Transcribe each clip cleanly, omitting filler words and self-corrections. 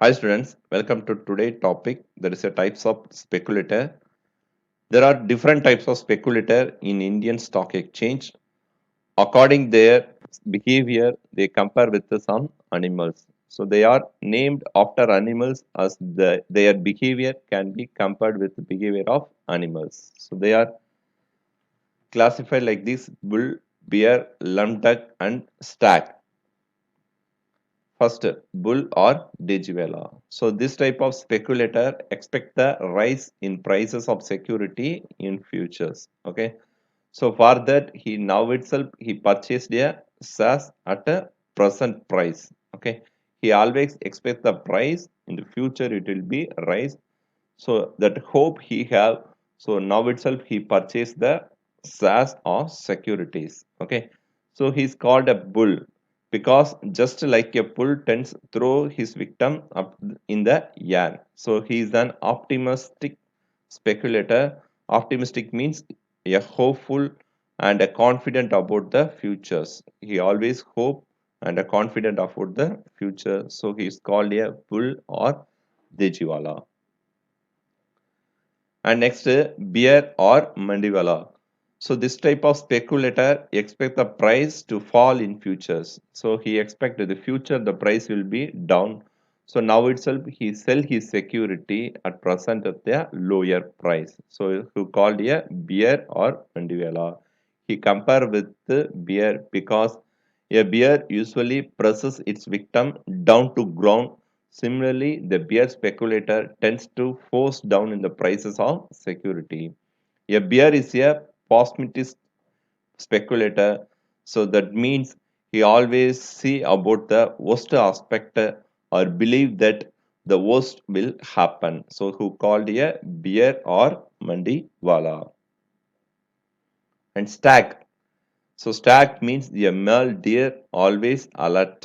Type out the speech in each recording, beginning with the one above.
Hi students, welcome to today's topic. There is a types of speculator. There are different types of speculator in Indian stock exchange. According their behavior, they compare with some animals. So they are named after animals as their behavior can be compared with the behavior of animals. So they are classified like this: bull, bear, lamb duck, and stag. First, bull or Digivala. So this type of speculator expect the rise in prices of security in futures. Okay. So for that, he now itself he purchased a SAS at a present price. Okay. He always expect the price in the future it will be rise. So that hope he have. So now itself he purchased the SAS or securities. Okay. So he's called a bull because just like a bull tends throw his victim up in the air. So he is an optimistic speculator. Optimistic means a hopeful and a confident about the futures. He always hope and a confident about the future. So he is called a bull or Dejiwala. And next, bear or Mandiwala. So this type of speculator expect the price to fall in futures. So he expect that the future the price will be down. So now itself he sell his security at present at the lower price. So who called a bear or Mandiwala. He compare with the bear because a bear usually presses its victim down to ground. Similarly, the bear speculator tends to force down in the prices of security. A bear is a pessimistic speculator, so that means he always see about the worst aspect or believe that the worst will happen. So who called a bear or Mandiwala. And stag. So stag means a male deer always alert.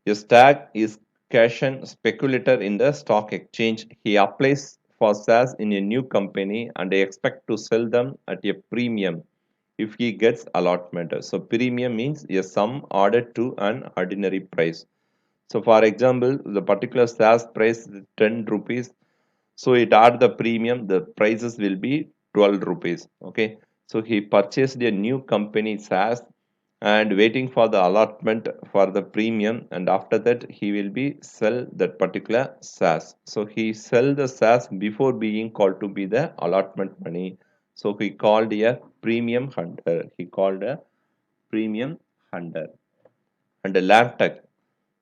A stag is caution speculator in the stock exchange. He applies for shares in a new company and they expect to sell them at a premium if he gets allotment. So premium means a sum ordered to an ordinary price. So for example, the particular shares price is 10 rupees. So it add the premium, the prices will be 12 rupees. Okay. So he purchased a new company shares and waiting for the allotment for the premium, and after that he will be sell that particular shares. So he sell the shares before being called to be the allotment money. So he called a premium hunter. He called a premium hunter. And a lamb tuck.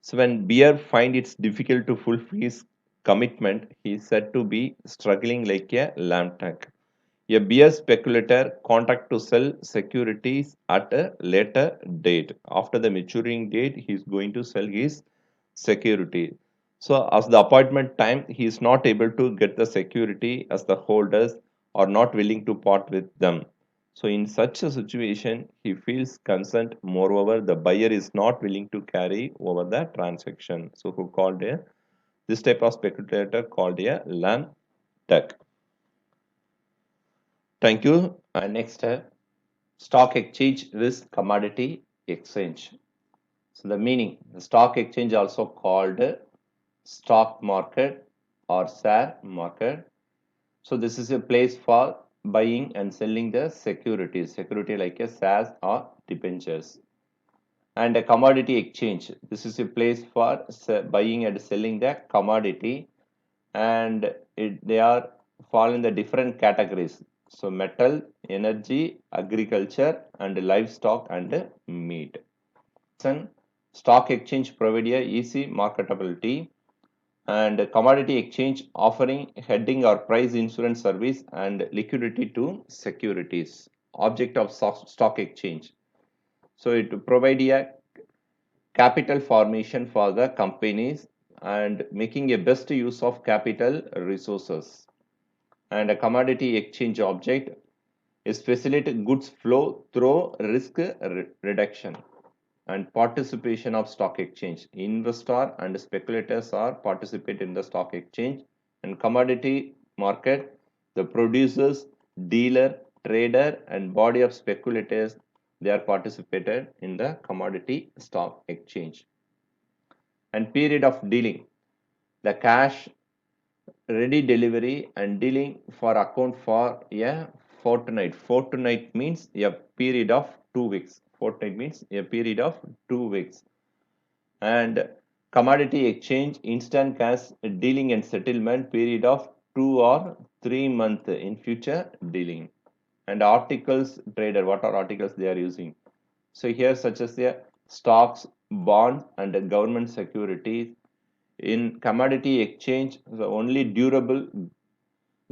So when Beer find it's difficult to fulfill his commitment, he is said to be struggling like a lamb tuck. A beer speculator contract to sell securities at a later date. After the maturing date, he is going to sell his security. So as the appointment time, he is not able to get the security as the holders are not willing to part with them. So in such a situation, he feels concerned. Moreover, the buyer is not willing to carry over the transaction. So who called a this type of speculator called a lamb duck. Thank you. And next, stock exchange is commodity exchange. So the meaning, the stock exchange also called stock market or share market. So this is a place for buying and selling the securities, security like a shares or debentures. And a commodity exchange. This is a place for buying and selling the commodity, and they are fall in the different categories. So metal, energy, agriculture, and livestock and meat. Second, stock exchange provide a easy marketability, and commodity exchange offering heading or price insurance service and liquidity to securities. Object of stock exchange. So it provide a capital formation for the companies and making a best use of capital resources. And a commodity exchange object is facilitate goods flow through risk reduction and participation of stock exchange. Investor and speculators are participate in the stock exchange and commodity market. The producers, dealer, trader, and body of speculators they are participated in the commodity stock exchange. And period of dealing. The cash ready delivery and dealing for account for a fortnight. Fortnight means a period of 2 weeks. Fortnight means a period of 2 weeks. And commodity exchange, instant cash dealing and settlement period of 2 or 3 months in future dealing. And articles trader, what are articles they are using? So here such as the stocks, bonds and the government securities. In commodity exchange, the only durable,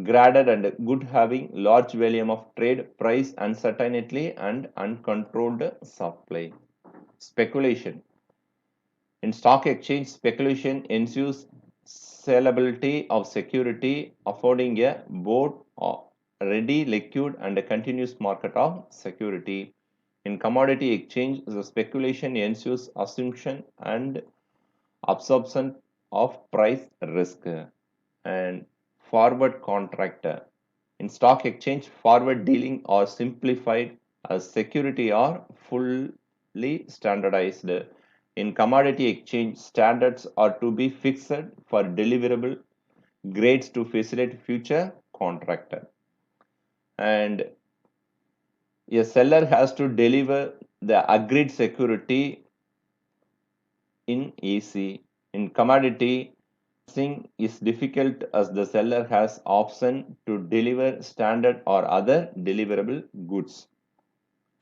graded and good having large volume of trade, price uncertainty and uncontrolled supply. Speculation. In stock exchange, speculation ensues sellability of security, affording a both ready, liquid, and a continuous market of security. In commodity exchange, the speculation ensues assumption and absorption of price risk. And forward contract. In stock exchange, forward dealing are simplified as security are fully standardized. In commodity exchange, standards are to be fixed for deliverable grades to facilitate future contract. And a seller has to deliver the agreed security in EC. In commodity, pricing is difficult as the seller has option to deliver standard or other deliverable goods.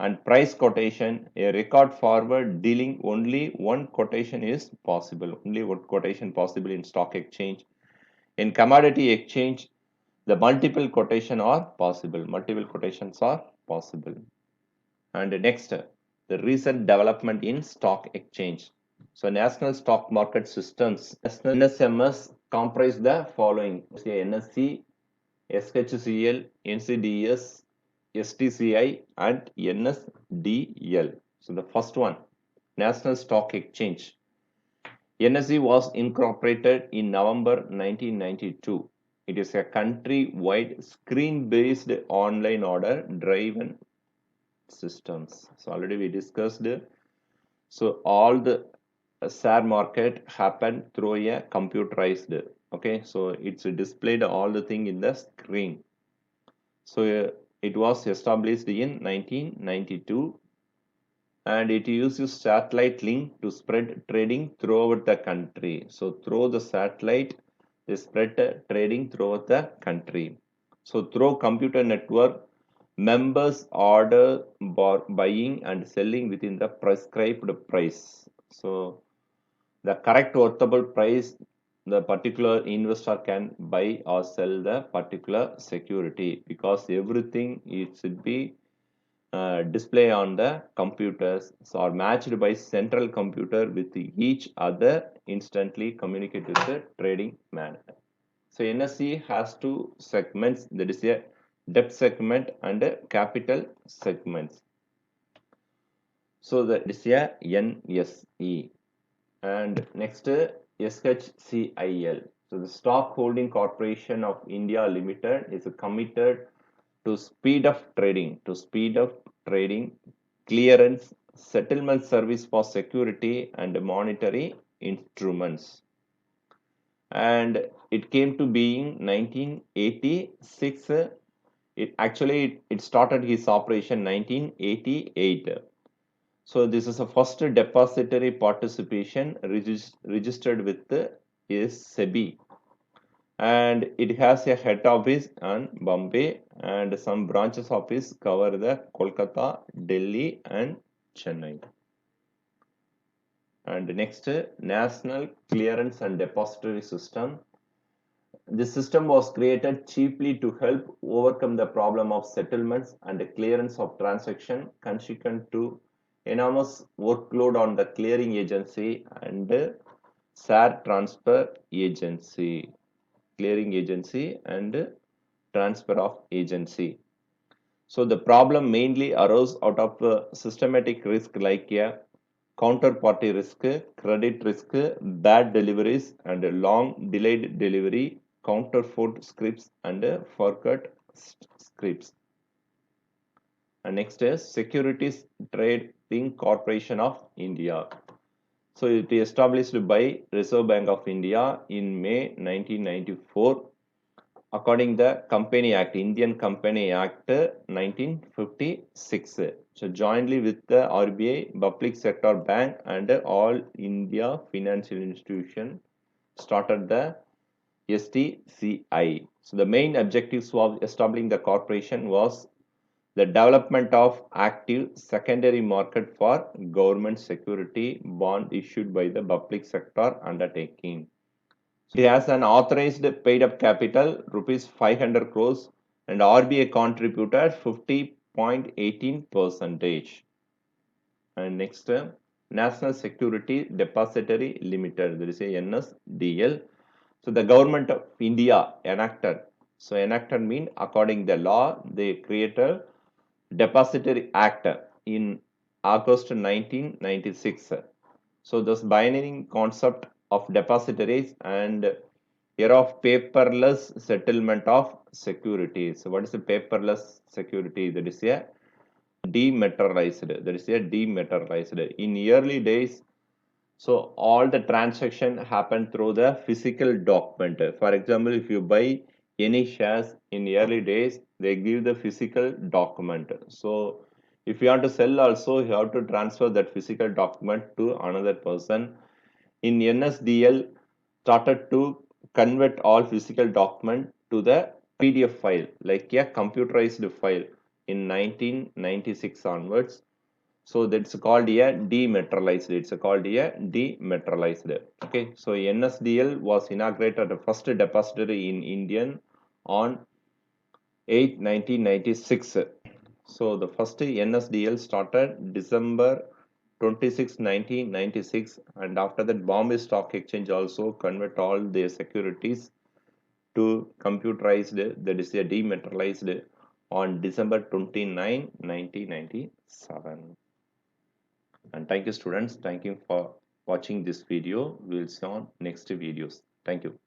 And price quotation, a record forward dealing, only one quotation is possible. Only one quotation possible in stock exchange. In commodity exchange, the multiple quotation are possible. Multiple quotations are possible. And next, the recent development in stock exchange. So National Stock Market Systems, NSMS, comprise the following: NSE, SHCL, NCDS, STCI, and NSDL. So the first one, National Stock Exchange. NSE was incorporated in November 1992. It is a country-wide screen-based online order driven systems. So already we discussed. So all the share market happened through a computerized. Okay, so it's displayed all the thing in the screen. So it was established in 1992 and it uses satellite link to spread trading throughout the country. So through the satellite, they spread trading throughout the country. So through computer network, members order buying and selling within the prescribed price. So the correct worthable price, the particular investor can buy or sell the particular security, because everything it should be display on the computers, so are matched by central computer with each other, instantly communicate with the trading manner. So NSE has two segments, that is a debt segment and a capital segments. So that is a NSE. And next, SHCIL. So the Stock Holding Corporation of India Limited is committed to speed up trading, clearance, settlement service for security and monetary instruments. And it came to being 1986. It started his operation 1988. So this is the first depository participation registered with the SEBI, and it has a head office in Bombay and some branches office cover the Kolkata, Delhi and Chennai. And next, National Clearance and Depository System. This system was created chiefly to help overcome the problem of settlements and clearance of transaction consequent to enormous workload on the clearing agency and share transfer agency, clearing agency and transfer of agency. So the problem mainly arose out of systematic risk like a counterparty risk, credit risk, bad deliveries and long delayed delivery, counterfeit scripts and forgot scripts. And next is Securities Trading Corporation of India. So it is established by Reserve Bank of India in May 1994 according the Company Act, Indian Company Act 1956. So jointly with the RBI, Public Sector Bank and All India Financial Institution started the STCI. So the main objectives of establishing the corporation was the development of active secondary market for government security bond issued by the public sector undertaking. It has an authorized paid up capital rupees 500 crores and RBI contributed 50.18 percentage. And next, National Security Depository Limited, there is a NSDL. So the government of India enacted. So enacted mean according the law they created Depository Act in August 1996. So this binary concept of depositories and era of paperless settlement of securities. So what is a paperless security? That is a dematerialized. That is a dematerialized. In early days, so all the transaction happen through the physical document. For example, if you buy any shares in early days, they give the physical document. So if you want to sell also, you have to transfer that physical document to another person. In NSDL, started to convert all physical document to the PDF file, like a computerized file in 1996 onwards. So that's called a dematerialized. It's called a dematerialized. Okay. So NSDL was inaugurated the first depository in Indian on 8 1996. So the first NSDL started December 26, 1996, and after that Bombay Stock Exchange also convert all their securities to computerized, that is a dematerialized on December 29, 1997. And thank you students, thank you for watching this video. We will see on next videos. Thank you.